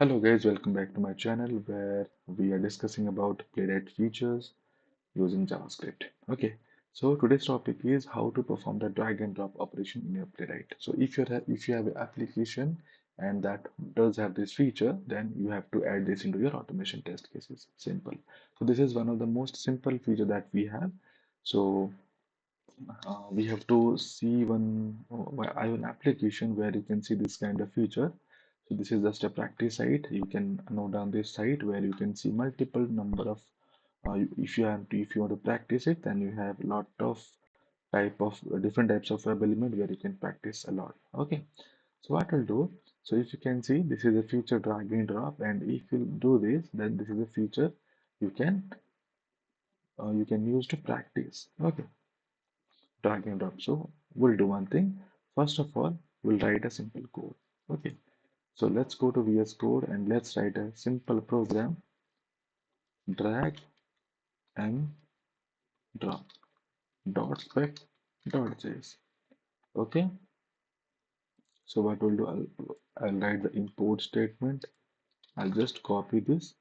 Hello guys, welcome back to my channel where we are discussing about Playwright features using JavaScript. Okay, so today's topic is how to perform the drag and drop operation in your Playwright. So if you have an application and that does have this feature, then you have to add this into your automation test cases. Simple. So this is one of the most simple feature that we have. So we have to see I have an application where you can see this kind of feature. So this is just a practice site. You can note down this site where you can see multiple number of if you want to practice it, then you have a lot of type of different types of web element where you can practice a lot. Okay, so what I'll do, so if you can see, this is a feature drag and drop, and if you do this, then this is a feature you can you can use to practice. Okay, drag and drop. So we'll do one thing. First of all, we'll write a simple code. Okay, so let's go to VS Code and let's write a simple program, drag and drop dot spec dot js. Okay, so what we'll do, I'll write the import statement. I'll just copy this.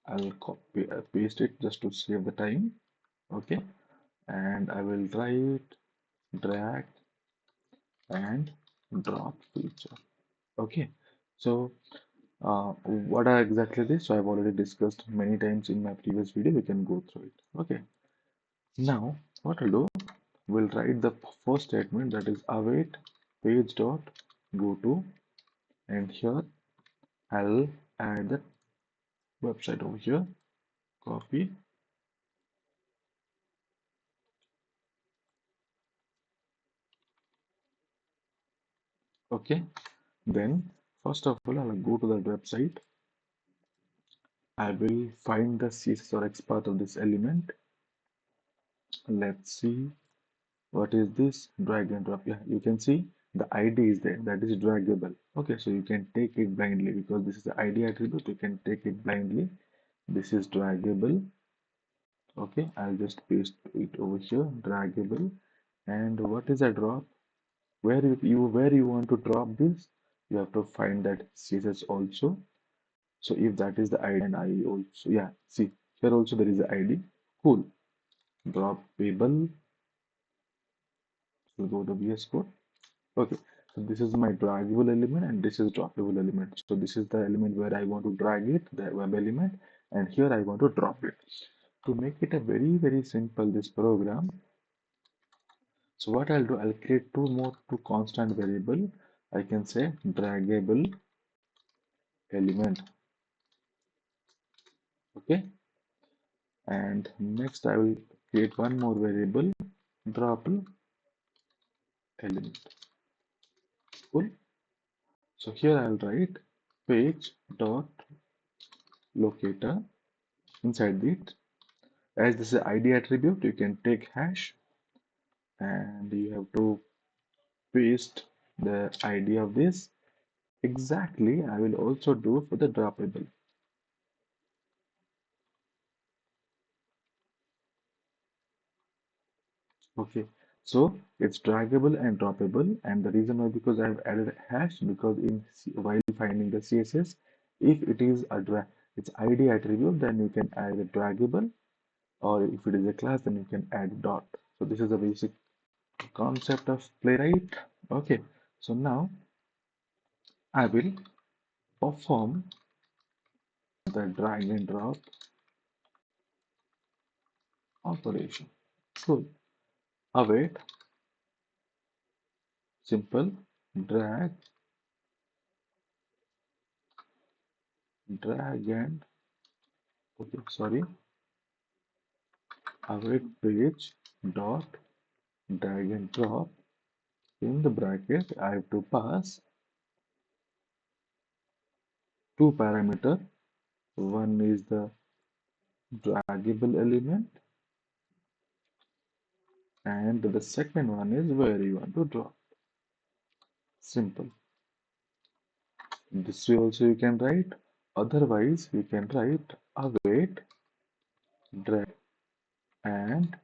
I'll copy paste it just to save the time. Okay, and I will write drag and drop feature. Okay, so what are exactly this? So I've already discussed many times in my previous video. We can go through it. Okay. Now what I'll do, we'll write the first statement, that is await page dot go to, and here I'll add the website over here. Copy. Okay. Then first of all, I'll go to the website. I will find the CSS or XPath of this element. Let's see. What is this? Drag and drop. Yeah, you can see the ID is there. That is draggable. Okay, so you can take it blindly because this is the ID attribute. You can take it blindly. This is draggable. Okay, I'll just paste it over here. Draggable. And what is a drop? Where you want to drop this, you have to find that CSS also. So if that is the ID, and I also, yeah, see here also there is the ID. Cool. Droppable. So go to VS Code. Okay, so this is my draggable element and this is droppable element. So this is the element where I want to drag it, the web element, and here I want to drop it. To make it a very simple, this program, so what I'll do, I'll create two constant variable. I can say draggable element. Okay, and next I will create one more variable, droppable element. Cool. So here I'll write page dot locator. Inside it, as this is ID attribute, you can take hash and you have to paste the ID of this. Exactly, I will also do for the droppable. Okay, so it's draggable and droppable, and the reason why, because I have added a hash, because while finding the CSS, if it is a drag, its ID attribute, then you can add a draggable, or if it is a class, then you can add dot. So this is a basic concept of Playwright. Okay, so now I will perform the drag and drop operation. Cool. Await, simple, drag, drag and, okay, sorry, await page dot drag and drop. In the bracket, I have to pass two parameter. One is the draggable element, and the second one is where you want to drop. Simple. This way also you can write. Otherwise, you can write await drag and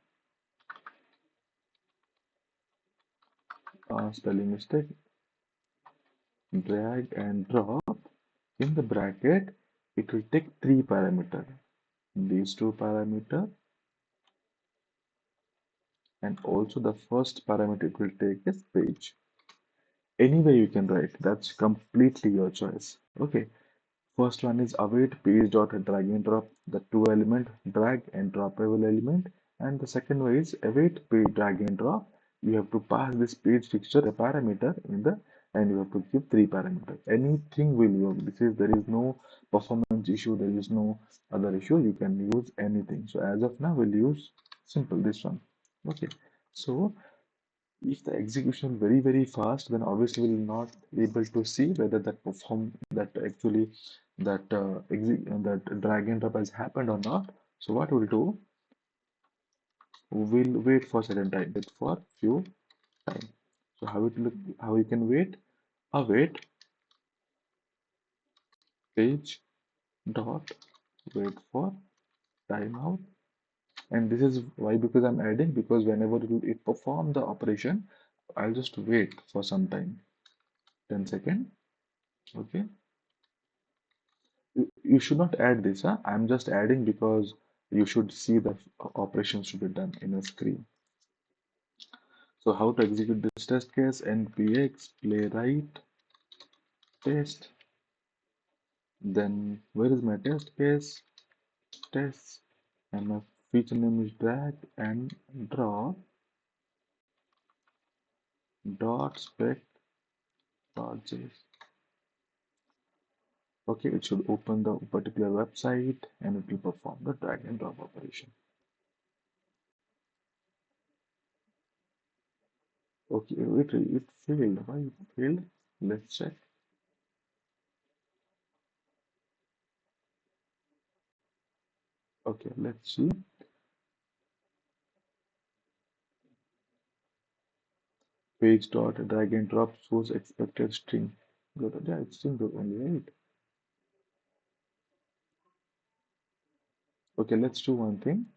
spelling mistake. drag and drop. In the bracket, it will take three parameters. These two parameters, and also the first parameter it will take is page. Any way you can write, that's completely your choice. Okay. First one is await page dot drag and drop the two element drag and dropable element, and the second one is await page drag and drop. You have to pass this page fixture a parameter in the, and you have to give three parameters. Anything will work. This is, there is no performance issue, there is no other issue. You can use anything. So as of now, we'll use simple this one. Okay. So if the execution very fast, then obviously we'll not able to see whether that perform that actually that drag and drop has happened or not. So what we'll do, we'll wait for certain time, wait for few time. So how it look, how you can wait, await page dot wait for timeout. And this is why, because I'm adding, because whenever it perform the operation, I'll just wait for some time, 10 seconds. Okay. You should not add this, huh? I'm just adding because you should see the operation should be done in a screen. So how to execute this test case? npx playwright test. Then where is my test case? Test, and my feature name is drag and drop dot spec dot js. Okay, it should open the particular website and it will perform the drag and drop operation. Okay, it failed. Why it failed? Let's check. Okay, let's see. Page dot drag and drop source expected string. Good. Yeah, it's string only, right? Okay, let's do one thing.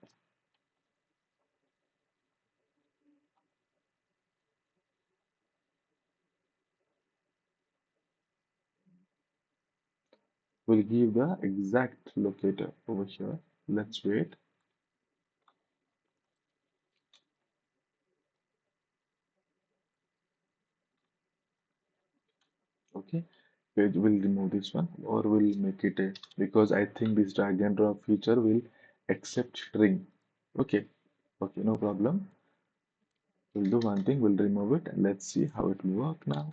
We'll give the exact locator over here. Let's wait. Okay, page will remove this one, or we'll make it a, because I think this drag and drop feature will accept string. Okay, okay, no problem. We'll do one thing, we'll remove it and let's see how it will work now.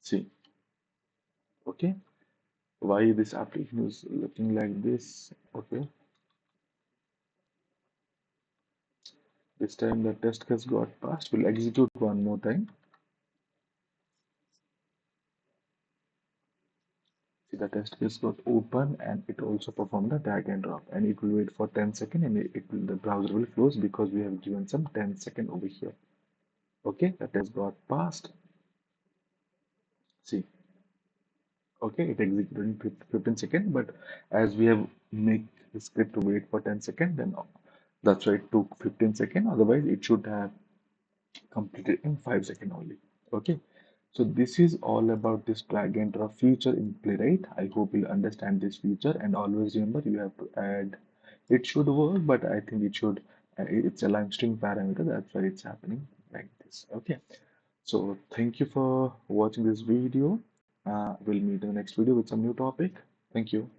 See, okay, why this application is looking like this? Okay, this time the test case got passed. We'll execute one more time. See, the test case got open and it also performed the drag and drop, and it will wait for 10 seconds and it will, the browser will close because we have given some 10-second over here. Okay, the test got passed. See, okay, it executed in 15 seconds, but as we have make the script to wait for 10 seconds, then that's why it took 15 seconds. Otherwise, it should have completed in 5 seconds only. Okay, so this is all about this drag and drop feature in Playwright. I hope you'll understand this feature, and always remember you have to add, it should work, but I think it should, it's a line string parameter, that's why it's happening like this. Okay, so thank you for watching this video. We'll meet in the next video with some new topic. Thank you.